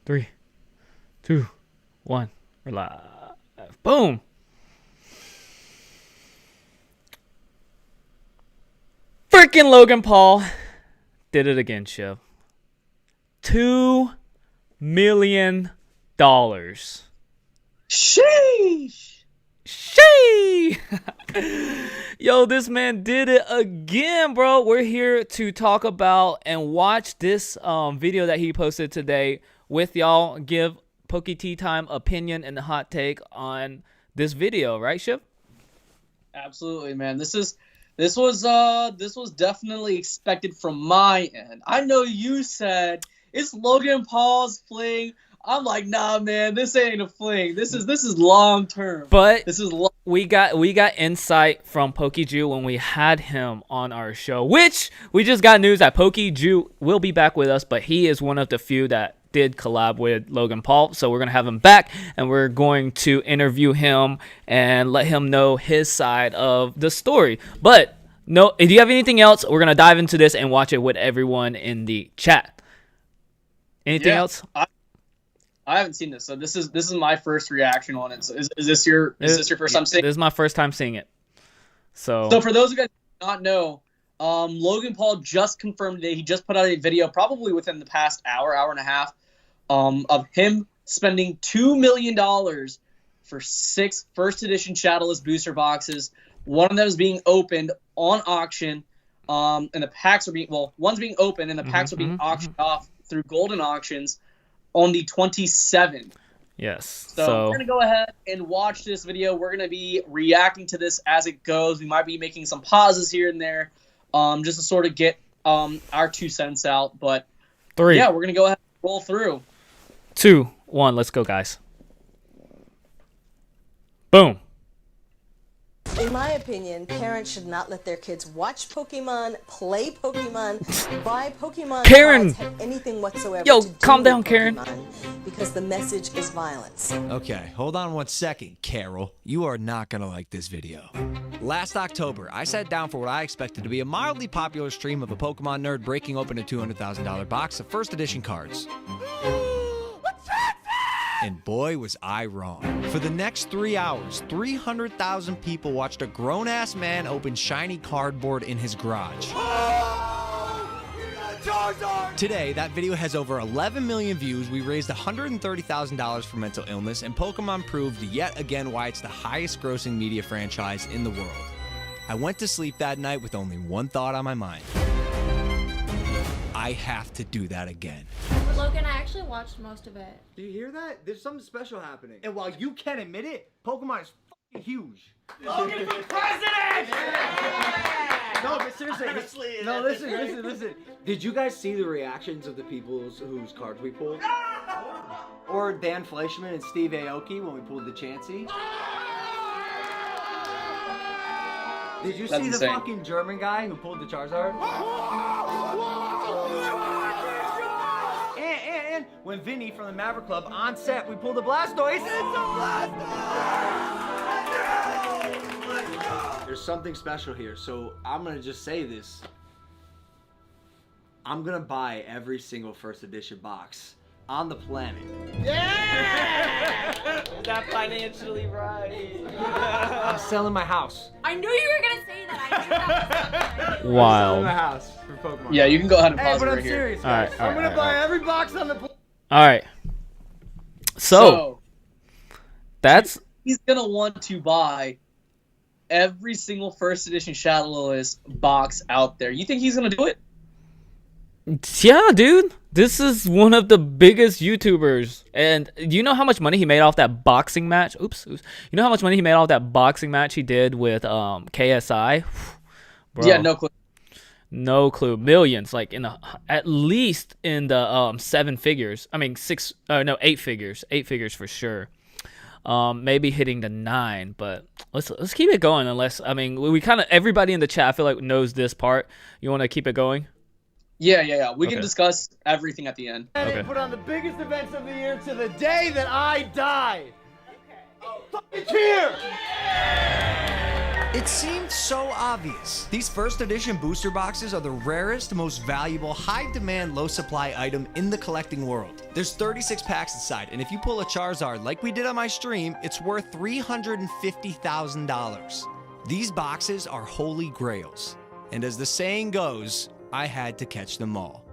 3, 2, 1. We're live. Boom. Freaking Logan Paul did it again, Shiv. $2 million. Sheesh. Shee! Yo, this man did it again, bro. We're here to talk about and watch this video that he posted today with y'all. Give Poke Tea Time opinion and the hot take on this video, right, Shiv? Absolutely, man. This was definitely expected from my end. I know you said it's Logan Paul's fling. I'm like, nah, man, this ain't a fling. This is long term. But this is we got insight from Pokeju when we had him on our show, which we just got news that Pokeju will be back with us, but he is one of the few that did collab with Logan Paul. So we're gonna have him back, and we're going to interview him and let him know his side of the story. But no, if you have anything else, we're gonna dive into this and watch it with everyone in the chat. Anything else? I haven't seen this, so this is my first reaction on it. So is this your first time seeing it? This is my first time seeing it. So for those of you guys who do not know, Logan Paul just confirmed today. He just put out a video, probably within the past hour and a half, of him spending $2 million for 6 first edition Shadowless booster boxes. One of them is being opened on auction, and the packs are one's being opened and the packs are being auctioned off through Golden Auctions on the 27th. Yes. So we're going to go ahead and watch this video. We're going to be reacting to this as it goes. We might be making some pauses here and there just to sort of get our 2 cents out. But 3. Yeah, we're going to go ahead and roll through. 2, 1. Let's go, guys. Boom. In my opinion, parents should not let their kids watch Pokemon, play Pokemon, buy Pokemon Karen! cards, have anything whatsoever Yo, to do calm down, with Karen. Pokemon, because the message is violence. Okay, hold on 1 second, Carol. You are not gonna like this video. Last October, I sat down for what I expected to be a mildly popular stream of a Pokemon nerd breaking open a $200,000 box of first edition cards. And boy, was I wrong. For the next 3 hours, 300,000 people watched a grown-ass man open shiny cardboard in his garage. Today, that video has over 11 million views. We raised $130,000 for mental illness, and Pokemon proved yet again why it's the highest-grossing media franchise in the world. I went to sleep that night with only one thought on my mind. I have to do that again. But Logan, I actually watched most of it. Do you hear that? There's something special happening. And while you can't admit it, Pokemon is fucking huge. Logan for president! Yeah! No, but seriously. Honestly, no, listen. Did you guys see the reactions of the people whose cards we pulled? Or Dan Fleischman and Steve Aoki when we pulled the Chansey? Did you see the fucking German guy who pulled the Charizard? And when Vinny from the Maverick Club on set, we pulled a Blastoise. It's a Blastoise! There's something special here, so I'm gonna just say this. I'm gonna buy every single first edition box on the planet. Yeah! Is that financially right? I'm selling my house. I knew you were gonna say that. I knew that was Wild. Selling my house for Pokemon. Yeah, you can go ahead and pause but it I'm right here. serious, guys. All right, I'm gonna buy every box on the planet. All right. So that's he's gonna want to buy every single first edition Shadowless box out there. You think he's gonna do it? yeah, dude. This is one of the biggest YouTubers, and do you know how much money he made off that boxing match? Oops. You know how much money he made off that boxing match he did with KSI? Bro, Yeah, no clue. no clue. Millions, like at least in the 7 figures. I mean 8 figures. 8 figures for sure. Maybe hitting the 9, but let's keep it going. Unless we kind of everybody in the chat I feel like knows this part. You want to keep it going? Yeah. We can discuss everything at the end. Okay. Put on the biggest events of the year to the day that I die. Okay. Fucking cheer! It seemed so obvious. These first edition booster boxes are the rarest, most valuable, high demand, low supply item in the collecting world. There's 36 packs inside, and if you pull a Charizard like we did on my stream, it's worth $350,000. These boxes are holy grails. And as the saying goes, I had to catch them all.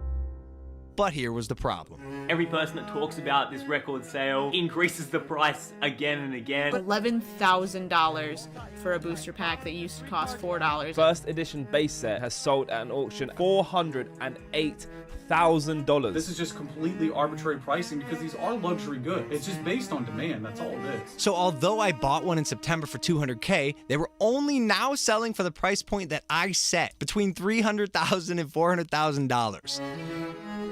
But here was the problem. Every person that talks about this record sale increases the price again and again. $11,000 for a booster pack that used to cost $4. First edition base set has sold at an auction $408,000. This is just completely arbitrary pricing because these are luxury goods. It's just based on demand, that's all it is. So although I bought one in September for $200K, they were only now selling for the price point that I set, between $300,000 and $400,000.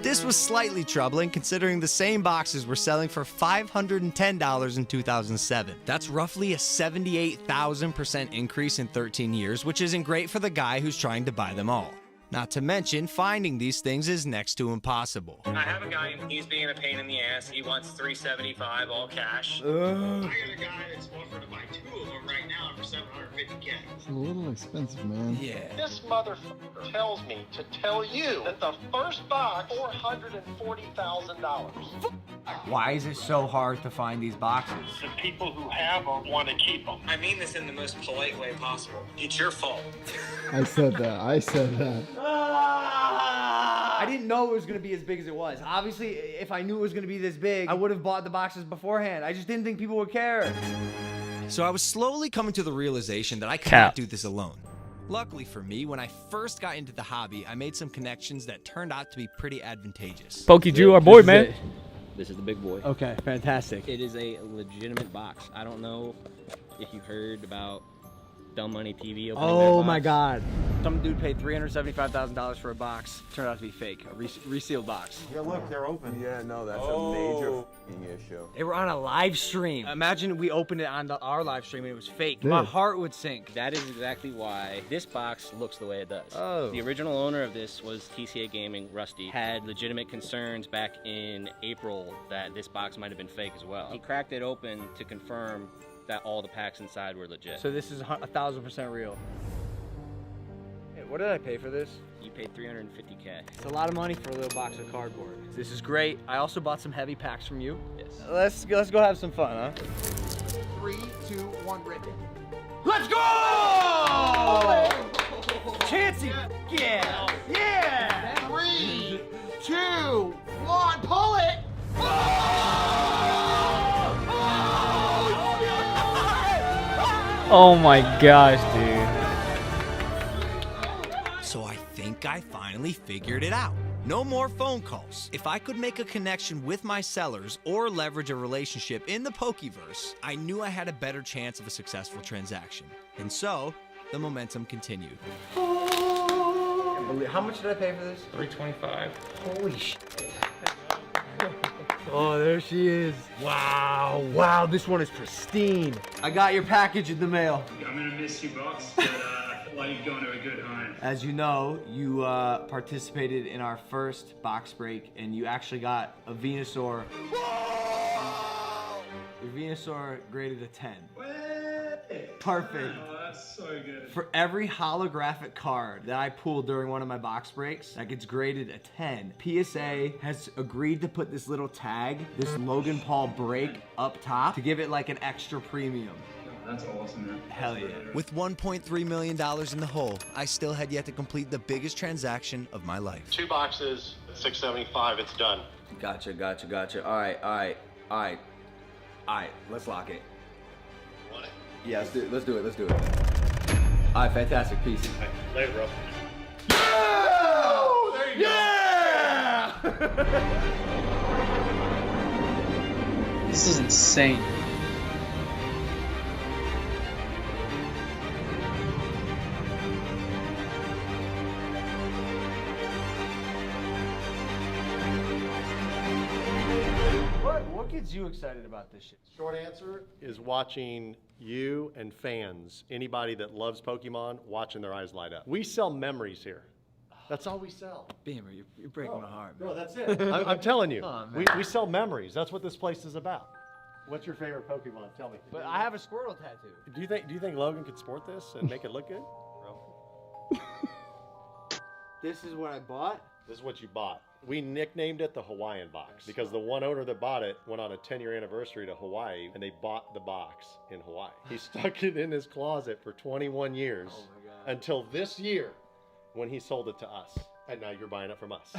This was slightly troubling considering the same boxes were selling for $510 in 2007. That's roughly a 78,000% increase in 13 years, which isn't great for the guy who's trying to buy them all. Not to mention, finding these things is next to impossible. I have a guy, he's being a pain in the ass. He wants $375 all cash. I got a guy that's offering to buy 2 of them right now for $750K. It's a little expensive, man. Yeah. This motherfucker tells me to tell you that the first box, $440,000. Why is it so hard to find these boxes? The people who have them want to keep them. I mean this in the most polite way possible. It's your fault. I said that. I said that. I didn't know it was going to be as big as it was. Obviously, if I knew it was going to be this big, I would have bought the boxes beforehand. I just didn't think people would care. So I was slowly coming to the realization that I could not do this alone. Luckily for me, when I first got into the hobby, I made some connections that turned out to be pretty advantageous. PokeJew, our boy, man. This is the big boy. Okay, fantastic. It is a legitimate box. I don't know if you heard about Dumb Money TV opening their Oh box. my God. Some dude paid $375,000 for a box. Turned out to be fake, a resealed box. Yeah, look, they're open. Yeah, no, that's a major f***ing issue. They were on a live stream. Imagine we opened it on our live stream and it was fake. My heart would sink. That is exactly why this box looks the way it does. Oh. The original owner of this was TCA Gaming, Rusty. Had legitimate concerns back in April that this box might have been fake as well. He cracked it open to confirm that all the packs inside were legit. So this is 1,000% real. Hey, what did I pay for this? You paid $350K. It's a lot of money for a little box of cardboard. This is great. I also bought some heavy packs from you. Yes. Let's go have some fun, huh? 3, 2, 1, rip it. Let's go! Chancey! Yeah! Yeah! 3, 2, 1, pull it! Oh my gosh, dude. So I think I finally figured it out. No more phone calls. If I could make a connection with my sellers or leverage a relationship in the Pokeverse, I knew I had a better chance of a successful transaction. And so, the momentum continued. How much did I pay for this? $325. Holy shit. Oh, there she is. Wow, wow, this one is pristine. I got your package in the mail. I'm gonna miss you, box, but I feel like you're going to a good home. As you know, you participated in our first box break, and you actually got a Venusaur. Your Venusaur graded a 10. Perfect. Oh, that's so good. For every holographic card that I pulled during one of my box breaks that gets graded a 10, PSA has agreed to put this little tag, this Logan Paul break up top to give it like an extra premium. That's awesome, man. Hell yeah. With $1.3 million in the hole, I still had yet to complete the biggest transaction of my life. 2 boxes, $675, it's done. Gotcha. All right. Let's lock it. Want it? Yeah, let's do it. All right, fantastic. Peace. Right, later, bro. Oh, there you go. This is insane. What gets you excited about this shit? Short answer is watching you and fans, anybody that loves Pokemon, watching their eyes light up. We sell memories here. That's all we sell. Beamer, you're breaking my heart. No, that's it. I'm telling you, Oh, we sell memories. That's what this place is about. What's your favorite Pokemon? Tell me. But I have a Squirtle tattoo. Do you think Logan could sport this and make it look good? This is what I bought. This is what you bought. We nicknamed it the Hawaiian box because the one owner that bought it went on a 10-year anniversary to Hawaii and they bought the box in Hawaii. He stuck it in his closet for 21 years until this year when he sold it to us. And now you're buying it from us.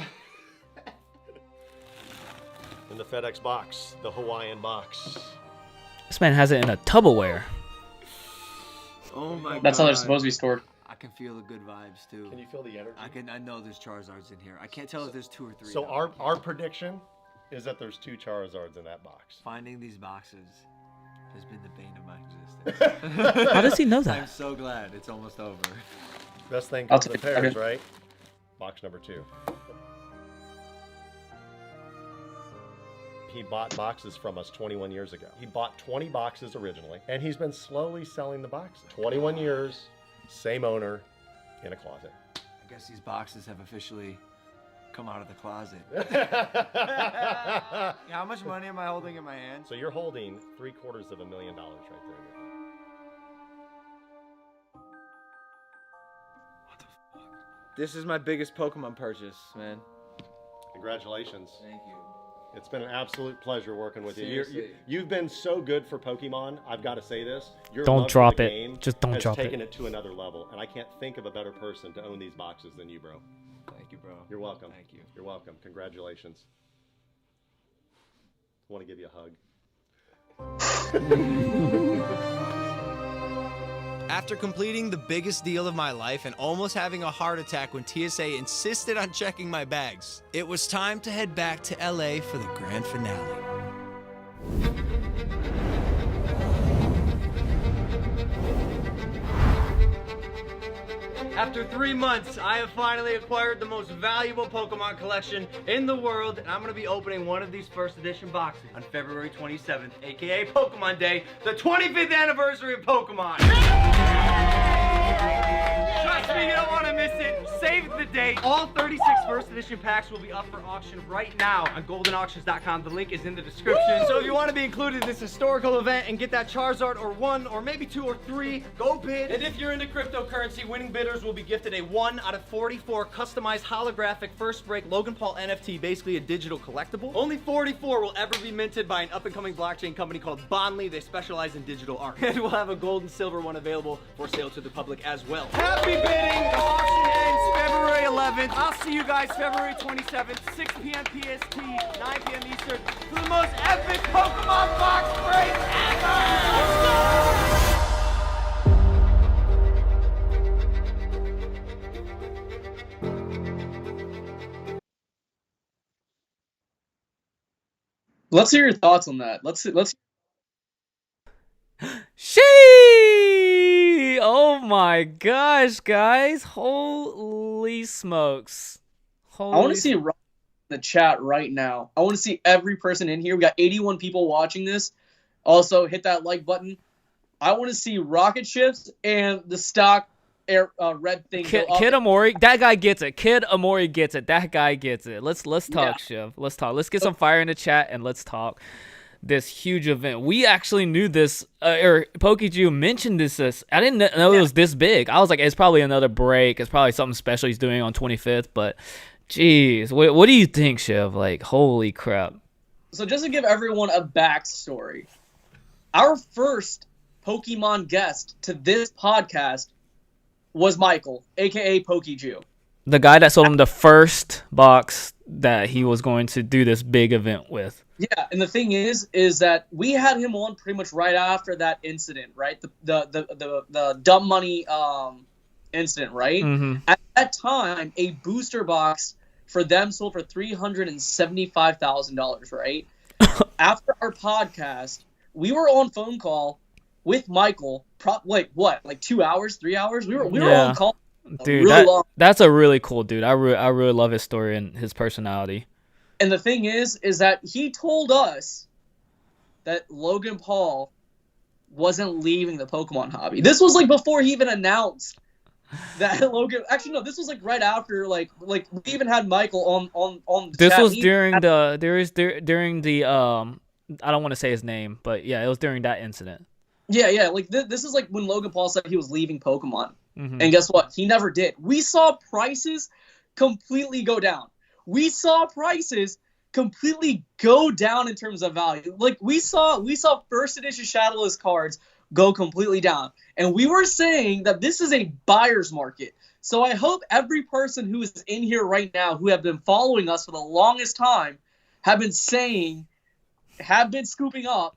In the FedEx box, the Hawaiian box. This man has it in a Tupperware. Oh my god. That's how they're supposed to be stored. I can feel the good vibes too. Can you feel the energy? I know there's Charizards in here. I can't tell if there's 2 or 3. So our prediction is that there's 2 Charizards in that box. Finding these boxes has been the bane of my existence. How does he know that? I'm so glad it's almost over. Best thing comes in pairs, right? Box number 2. He bought boxes from us 21 years ago. He bought 20 boxes originally, and he's been slowly selling the boxes. 21 years, same owner, in a closet. I guess these boxes have officially come out of the closet. How much money am I holding in my hand? So you're holding $750,000 right there. This is my biggest Pokemon purchase, man. Congratulations. Thank you. It's been an absolute pleasure working with you. Seriously. You've been so good for Pokemon. I've got to say this. Your Don't love for drop the it. game Just don't has drop taken it. it to another level, and I can't think of a better person to own these boxes than you, bro. Thank you, bro. You're welcome. Thank you. You're welcome. Congratulations. I want to give you a hug. After completing the biggest deal of my life and almost having a heart attack when TSA insisted on checking my bags, it was time to head back to LA for the grand finale. After 3 months, I have finally acquired the most valuable Pokemon collection in the world, and I'm going to be opening one of these first edition boxes on February 27th, aka Pokemon Day, the 25th anniversary of Pokemon. Trust me, you don't want to miss it. Save the date. All 36 first edition packs will be up for auction right now on goldenauctions.com. The link is in the description. So if you want to be included in this historical event and get that Charizard or 1 or maybe 2 or 3, go bid. And if you're into cryptocurrency, winning bidders will be gifted a 1 out of 44 customized holographic first break Logan Paul NFT, basically a digital collectible. Only 44 will ever be minted by an up-and-coming blockchain company called Bondly. They specialize in digital art. And we'll have a gold and silver one available for sale to the public as well. Happy bidding! The auction ends February 11th. I'll see you guys February 27th, 6 p.m. PST, 9 p.m. Eastern, for the most epic Pokemon box break ever! Let's hear your thoughts on that. Let's. She! Oh my gosh, guys! Holy smokes! I want to see Rob in the chat right now. I want to see every person in here. We got 81 people watching this. Also, hit that like button. I want to see rocket ships and the stock red thing. Kid Amori, that guy gets it. Kid Amori gets it. That guy gets it. Let's talk, Shiv. Let's talk. Let's get some fire in the chat and let's talk this huge event. We actually knew this, or PokeJew mentioned this. I didn't know it was this big. I was like, it's probably another break. It's probably something special he's doing on 25th. But, geez, what do you think, Shiv? Like, holy crap. So just to give everyone a backstory, our first Pokemon guest to this podcast was Michael, a.k.a. PokeJew. The guy that sold him the first box that he was going to do this big event with. Yeah, and the thing is that we had him on pretty much right after that incident, right? The dumb money incident, right? Mm-hmm. At that time, a booster box for them sold for $375,000, right? After our podcast, we were on phone call with Michael. Like 2 hours, 3 hours? We were on call. Dude, really that's a really cool dude. I really love his story and his personality. And the thing is that he told us that Logan Paul wasn't leaving the Pokemon hobby. This was like before he even announced that Logan. Actually, no, this was like right after. Like we even had Michael on. This was during the I don't want to say his name, but yeah, it was during that incident. Yeah. Like this is like when Logan Paul said he was leaving Pokemon, Mhm. and guess what? He never did. We saw prices completely go down. We saw prices completely go down in terms of value. Like we saw first edition Shadowless cards go completely down, and we were saying that this is a buyer's market. So I hope every person who is in here right now who have been following us for the longest time have been scooping up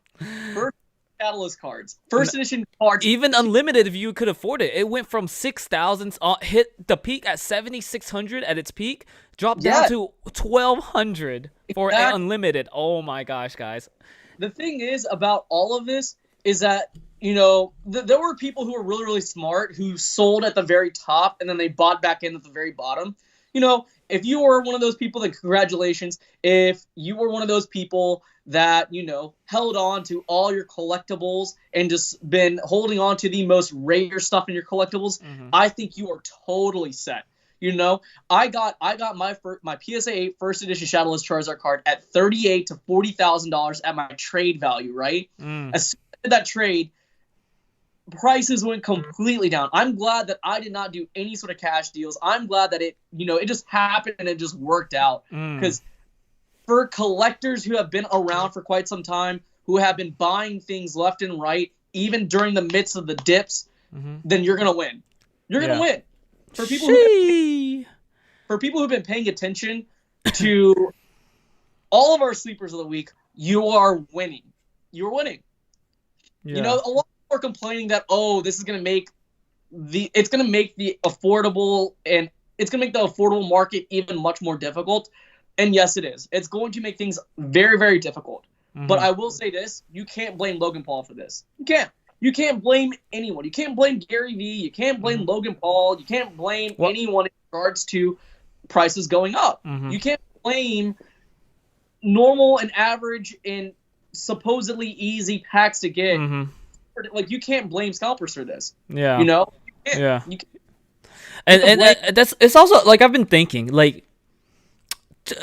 first Catalyst cards, first edition cards. Even unlimited, if you could afford it. It went from 6,000, hit the peak at 7,600 at its peak, dropped down to 1,200 for an unlimited. Oh my gosh, guys. The thing is about all of this is that, you know, there were people who were really, really smart who sold at the very top and then they bought back in at the very bottom. You know, if you were one of those people, then congratulations. If you were one of those people that, you know, held on to all your collectibles and just been holding on to the most rare stuff in your collectibles, I think you are totally set. You know, I got my PSA 8 first edition Shadowless Charizard card at $38,000 to $40,000 at my trade value, right? As soon as I did that trade, prices went completely down. I'm glad that I did not do any sort of cash deals. I'm glad that it just happened and it just worked out. Because for collectors who have been around for quite some time, who have been buying things left and right, even during the midst of the dips, then you're gonna win. You're gonna win. For people who've been paying attention to all of our sleepers of the week, you are winning. You're winning. Yeah. You know, a lot of people are complaining that this is gonna make the affordable market even much more difficult. And yes, it is. It's going to make things very, very difficult. But I will say this: you can't blame Logan Paul for this. You can't. You can't blame anyone. You can't blame Gary Vee. You can't blame Logan Paul. You can't blame anyone in regards to prices going up. You can't blame normal and average and supposedly easy packs to get. Like, you can't blame scalpers for this. Yeah. You know? Yeah. You can't. And it's also, like, I've been thinking, like,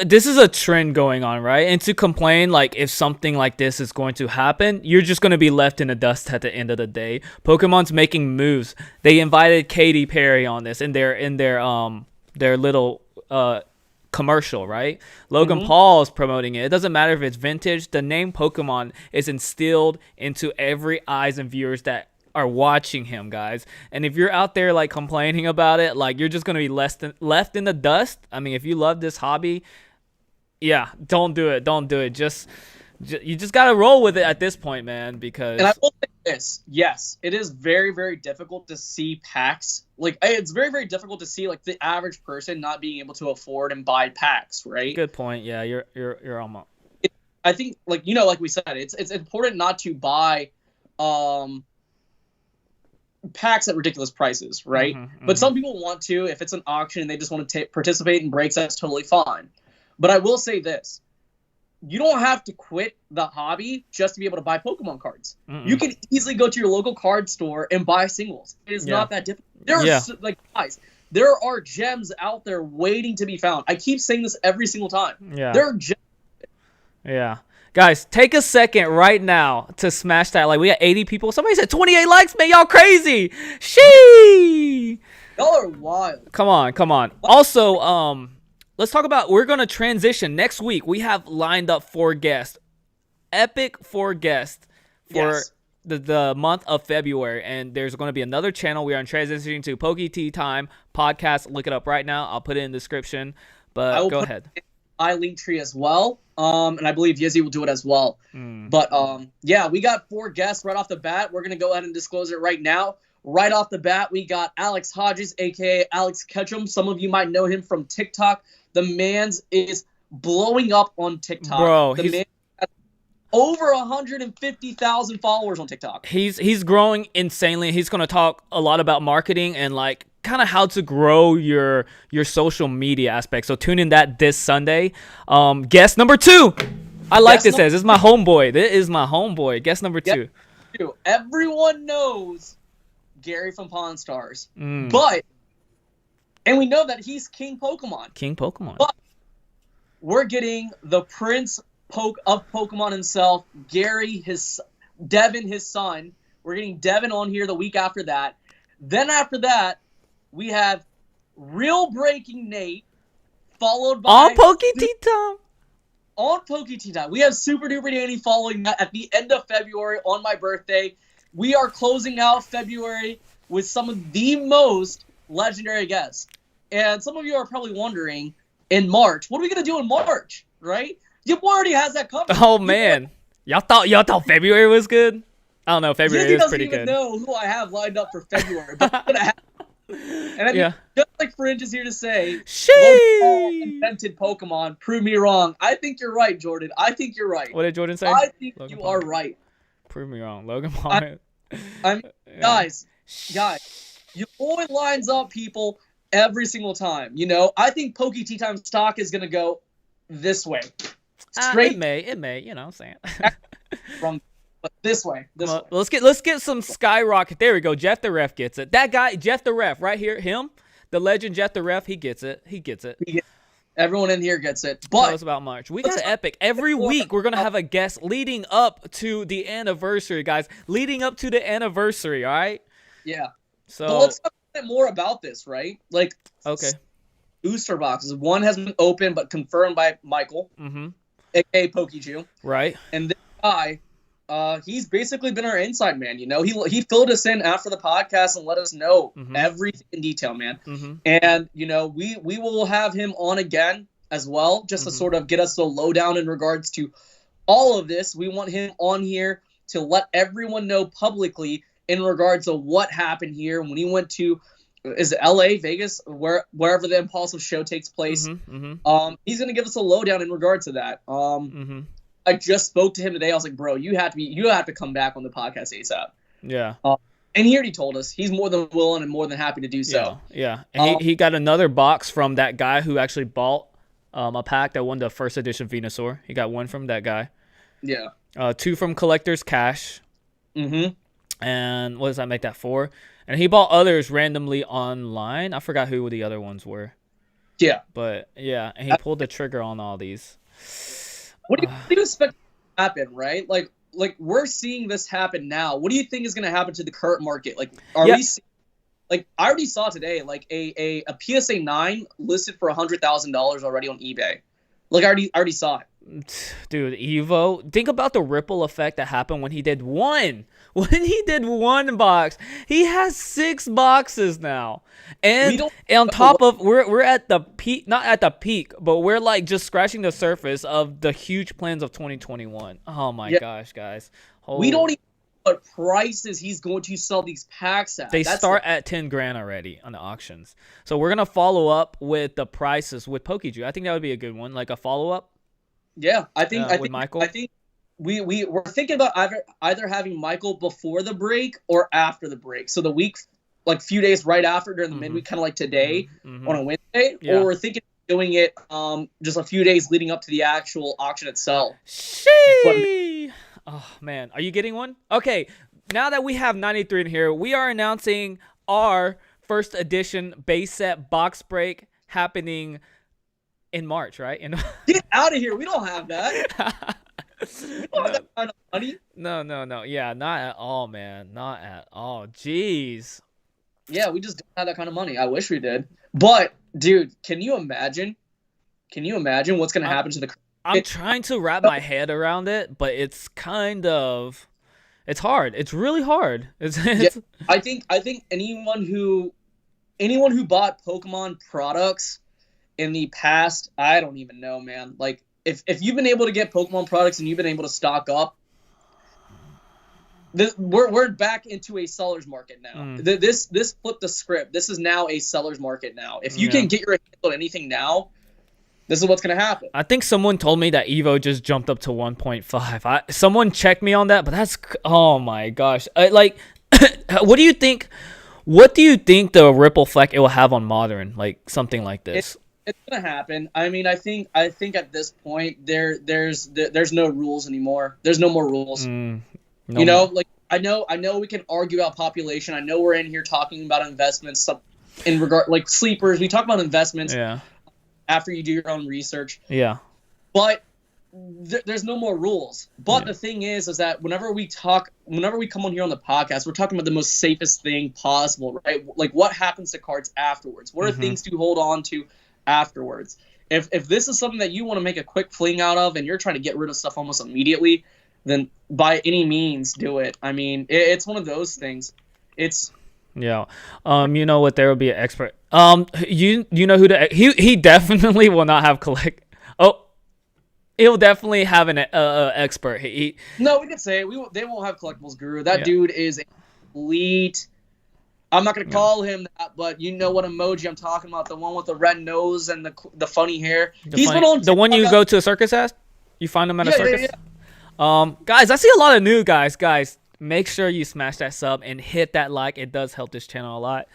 this is a trend going on, right? And to complain, like, if something like this is going to happen, you're just going to be left in the dust at the end of the day. Pokemon's making moves. They invited Katy Perry on this in their little commercial, right? Logan Paul is promoting it. It doesn't matter if it's vintage. The name Pokemon is instilled into every eyes and viewers that are watching him, guys. And if you're out there, like, complaining about it, like, you're just gonna be left in the dust. I mean, if you love this hobby, yeah, don't do it. You just gotta roll with it at this point, man. Because, and I will say this: yes, it is very, very difficult to see packs. Like, it's very, very difficult to see, like, the average person not being able to afford and buy packs, right? Good point. Yeah, you're almost. I think, like, you know, like we said, it's important not to buy packs at ridiculous prices, right? But some people want to. If it's an auction and they just want to participate in breaks, that's totally fine. But I will say this: you don't have to quit the hobby just to be able to buy Pokemon cards. You can easily go to your local card store and buy singles. It is not that difficult. Guys, there are gems out there waiting to be found. I keep saying this every single time. There are gems. Yeah. Guys, take a second right now to smash that like. We got 80 people. Somebody said 28 likes, man. Y'all crazy. Shee. Y'all are wild. Come on. Also, let's talk about, we're going to transition. Next week, we have lined up 4 guests. Epic 4 guests for the month of February. And there's going to be another channel. We are transitioning to Poke Tea Time podcast. Look it up right now. I'll put it in the description. But go ahead. My link tree as well. And I believe Yizzy will do it as well. But yeah, we got 4 guests right off the bat. We're gonna go ahead and disclose it right now. Right off the bat, we got Alex Hodges, aka Alex Ketchum. Some of you might know him from TikTok. The man's is blowing up on TikTok. Bro, the man has over 150,000 followers on TikTok. He's growing insanely. He's gonna talk a lot about marketing and, like, kind of how to grow your social media aspect. So tune in this Sunday. Guest number 2. I like this as. This is my homeboy. This is my homeboy. Guest number 2. Everyone knows Gary from Pawn Stars. But, and we know that he's King Pokemon. King Pokemon. But we're getting the Prince Pokemon himself, Gary, Devin, his son. We're getting Devin on here the week after that. Then after that, we have Real Breaking Nate, followed by on Poke Tea Time. On Poke Tea Time, we have Super Duper Danny following that at the end of February on my birthday. We are closing out February with some of the most legendary guests. And some of you are probably wondering, in March, what are we gonna do in March? Right? Your boy already has that coming. Oh man, y'all thought February was good? I don't know. February is pretty good. Yizzy doesn't even know who I have lined up for February, but I'm gonna have. And I mean, just like Fringe is here to say, Logan Paul invented Pokemon. Prove me wrong. I think you're right, Jordan. I think you're right. What did Jordan say? I think Logan you Paul. are right. Prove me wrong, Logan Paul. Guys, your boy lines up people every single time. You know, I think Poke Tea Time stock is gonna go this way. Straight. It may. You know what I'm saying. Wrong. But this way. Way. Let's get some skyrocket. There we go. Jeff the Ref gets it. That guy, Jeff the Ref, right here, him, the legend Jeff the Ref, he gets it. Everyone in here gets it. But tell us about March. We got epic. Every week we're gonna have a guest leading up to the anniversary, guys. Leading up to the anniversary, all right? Yeah. So but let's talk a bit more about this, right? Like, okay. Booster boxes. One has been opened but confirmed by Michael, aka Pokeju. Right. And this guy. He's basically been our inside man, you know. He filled us in after the podcast and let us know everything in detail, man. And you know, we will have him on again as well, just to sort of get us the lowdown in regards to all of this. We want him on here to let everyone know publicly in regards to what happened here when he went to, is it LA, Vegas, wherever the Impulsive show takes place. He's gonna give us a lowdown in regards to that. I just spoke to him today. I was like, bro, you have to come back on the podcast ASAP. Yeah. And he already told us he's more than willing and more than happy to do so. Yeah. And he got another box from that guy who actually bought a pack that won the first edition Venusaur. He got one from that guy. Yeah. 2 from Collector's Cash. And what does that make that 4? And he bought others randomly online. I forgot who the other ones were. Yeah. But yeah, and he pulled the trigger on all these. What do you expect to happen, right? Like we're seeing this happen now. What do you think is going to happen to the current market? Like, we seeing, like, I already saw today, like a PSA 9 listed for $100,000 already on eBay. Like, I already saw it. Dude, Evo, think about the ripple effect that happened when he did one. When he did one box, he has 6 boxes now. And on top of, we're at the peak, not at the peak, but we're like just scratching the surface of the huge plans of 2021. Oh my gosh, guys. We don't even know what prices he's going to sell these packs at. They start at 10 grand already on the auctions. So we're going to follow up with the prices with Pokeju. I think that would be a good one, like a follow up. Yeah, I think Michael. I think we're thinking about either having Michael before the break or after the break. So the week, like few days right after during the midweek, kind of like today on a Wednesday, or we're thinking of doing it just a few days leading up to the actual auction itself. Oh man, are you getting one? Okay, now that we have 93 in here, we are announcing our first edition base set box break happening in March, right? Get out of here. We don't have that. We don't have that kind of money. No. Yeah, not at all, man. Not at all. Jeez. Yeah, we just don't have that kind of money. I wish we did. But, dude, can you imagine? What's going to happen to the... I'm trying to wrap my head around it, but it's kind of... It's hard. It's really hard. I think anyone who bought Pokemon products in the past, I don't even know, man. Like, if you've been able to get Pokemon products and you've been able to stock up, we're back into a seller's market now. This flipped the script. This is now a seller's market now. If you can get your hands on anything now, this is what's going to happen. I think someone told me that Evo just jumped up to 1.5. Someone checked me on that, but that's... Oh, my gosh. What do you think... What do you think the ripple effect it will have on Modern? Like, something like this. It's gonna happen. I mean, I think at this point there's no rules anymore. There's no more rules. You know, like I know we can argue about population. I know we're in here talking about investments in regard like sleepers. We talk about investments after you do your own research. Yeah. But there's no more rules. But the thing is that whenever we come on here on the podcast, we're talking about the most safest thing possible, right? Like what happens to cards afterwards? What are things to hold on to afterwards? If this is something that you want to make a quick fling out of and you're trying to get rid of stuff almost immediately, then by any means do it. I mean, it's one of those things. It's you know what? There will be an expert. You know who he definitely will not have collect. Oh, he'll definitely have an expert. No, we could say it. They won't have collectibles guru. That dude is a complete. I'm not gonna call him that, but you know what emoji I'm talking about? The one with the red nose and the funny hair. The one you go to a circus at. You find him at a circus. Guys, I see a lot of new guys. Guys, make sure you smash that sub and hit that like. It does help this channel a lot.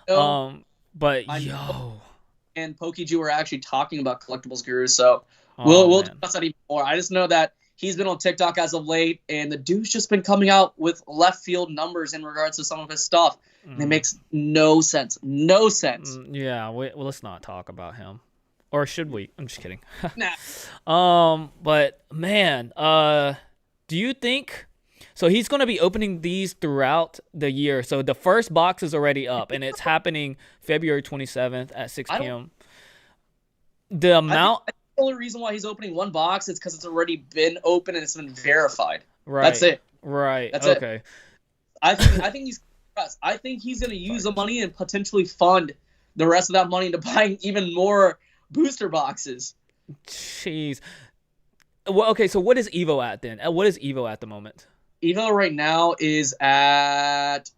And PokeJew are actually talking about collectibles guru, so we'll discuss that even more. I just know that he's been on TikTok as of late, and the dude's just been coming out with left field numbers in regards to some of his stuff. And it makes no sense. No sense. Let's not talk about him. Or should we? I'm just kidding. Nah. But man, do you think so he's going to be opening these throughout the year. So the first box is already up and it's happening February 27th at 6 p.m. The amount the only reason why he's opening one box is because it's already been open and it's been verified. Right. That's it. Right. That's okay. It. I think he's going to use the money and potentially fund the rest of that money into buying even more booster boxes. Jeez. Well, okay, so what is Evo at then? What is Evo at the moment? Evo right now is at...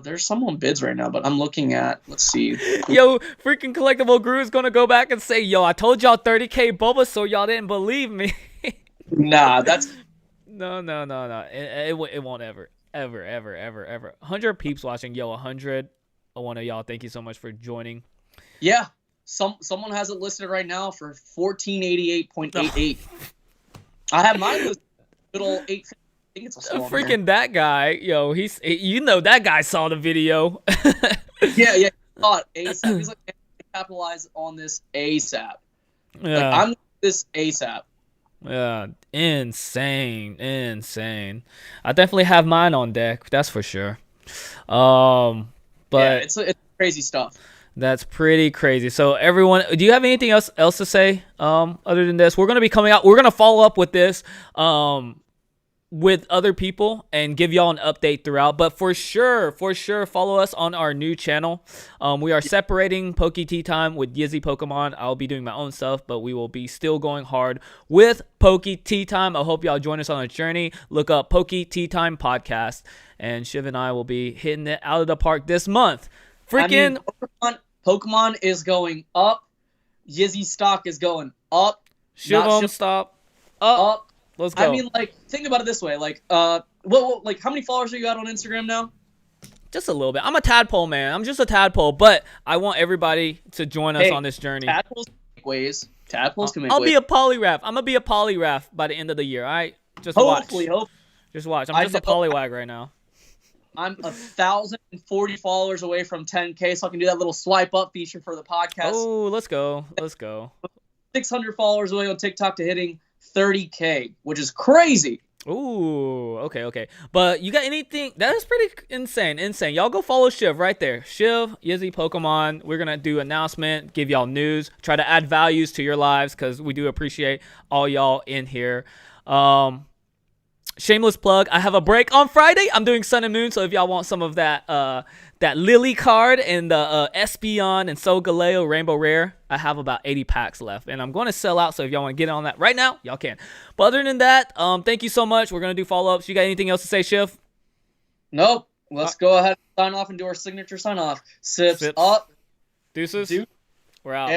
there's some on bids right now, but I'm looking at... Let's see. Yo, freaking Collectible Guru is going to go back and say, yo, I told y'all 30K Boba, so y'all didn't believe me. Nah, that's... No. It won't ever. 100 peeps watching. Yo, 100. One of y'all, thank you so much for joining. Yeah. Someone has it listed right now for 1488.88. I have mine listed middle 850. I think it's a freaking that guy. Yo, that guy saw the video. Yeah, he saw it ASAP. He's like, capitalize on this ASAP. Yeah. Like, I'm this ASAP. Yeah, insane. I definitely have mine on deck. That's for sure. But yeah, it's crazy stuff. That's pretty crazy. So everyone, do you have anything else to say other than this? We're going to be coming out. We're going to follow up with this with other people and give y'all an update throughout. But for sure, follow us on our new channel. We are separating Poke Tea Time with Yizzy Pokemon. I'll be doing my own stuff, but we will be still going hard with Poke Tea Time. I hope y'all join us on a journey. Look up Poke Tea Time Podcast, and Shiv and I will be hitting it out of the park this month. Freaking Pokemon is going up. Yizzy stock is going up. Shiv stop up. Let's go. I mean, like, think about it this way. Like, how many followers are you at on Instagram now? Just a little bit. I'm a tadpole, man. I'm just a tadpole, but I want everybody to join us on this journey. Tadpoles can make ways. Tadpoles can make I'll ways. be a polygraph. I'm gonna be a polygraph by the end of the year. All right, just hopefully. Just watch. I'm just a polywag right now. I'm 1,040 followers away from 10K, so I can do that little swipe up feature for the podcast. Oh, let's go. 600 followers away on TikTok to hitting 30K, which is crazy. Ooh, okay. But you got anything? That is pretty insane. Y'all go follow Shiv right there. Shiv, Yizzy Pokemon. We're going to do announcement, give y'all news, try to add values to your lives because we do appreciate all y'all in here. Shameless plug. I have a break on Friday. I'm doing Sun and Moon, so if y'all want some of that Lily card and the Espeon and Solgaleo Rainbow Rare, I have about 80 packs left, and I'm going to sell out, so if y'all want to get on that right now, y'all can. But other than that, thank you so much. We're going to do follow-ups. You got anything else to say, Shiv? Nope. Let's go ahead and sign off and do our signature sign-off. Sips up. Deuces. We're out.